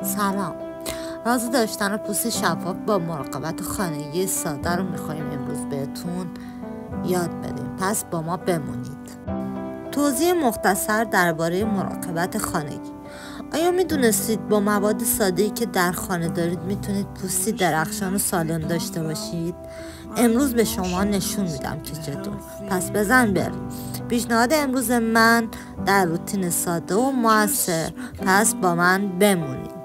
سلام. راز داشتن پوست شفاف با مراقبت خانگی ساده رو میخوایم امروز بهتون یاد بدیم، پس با ما بمونید. توضیح مختصر درباره مراقبت خانگی. آیا میدونستید با مواد ساده‌ای که در خانه دارید میتونید پوستی درخشان و سالم داشته باشید؟ امروز به شما نشون میدم که چطور. پس بزن بریم. پیشنهاد امروز من در روتین ساده و مؤثر، پس با من بمونید.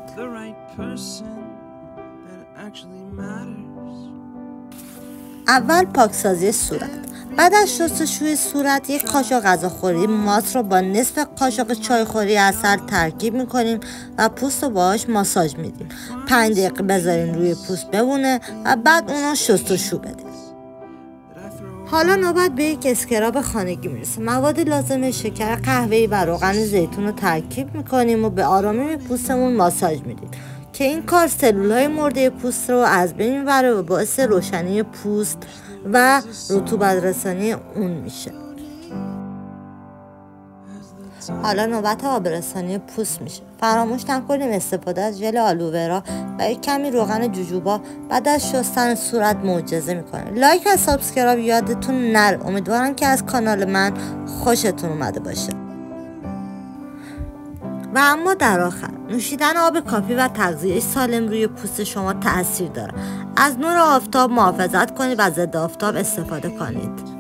اول پاکسازی صورت. بعد از شستشوی صورت یک قاشق غذاخوری ماست رو با نصف قاشق چایخوری عسل ترکیب میکنیم و پوست رو باهاش ماساژ میدیم. 5 دقیقه بذارین روی پوست بمونه و بعد اونو شستشو بدیم. حالا نوبت به یک اسکراب خانگی میرسه. مواد لازم شکر قهوه‌ای و روغن زیتون رو ترکیب میکنیم و به آرامی پوستمون ماساژ میدیم که این کار سلول‌های مرده پوست رو از بین میبره و باعث روشنی پوست و رطوبت رسانی اون میشه. حالا نوبت آبرسانی پوست میشه. فراموش نکنیم استفاده از ژل آلوورا و یک کمی روغن جوجوبا بعد از شستن صورت معجزه میکنه. لایک و سابسکرایب یادتون نره. امیدوارم که از کانال من خوشتون اومده باشه. و اما در آخر، نوشیدن آب کافی و تغذیه سالم روی پوست شما تأثیر داره. از نور آفتاب محافظت کنید و ضد آفتاب استفاده کنید.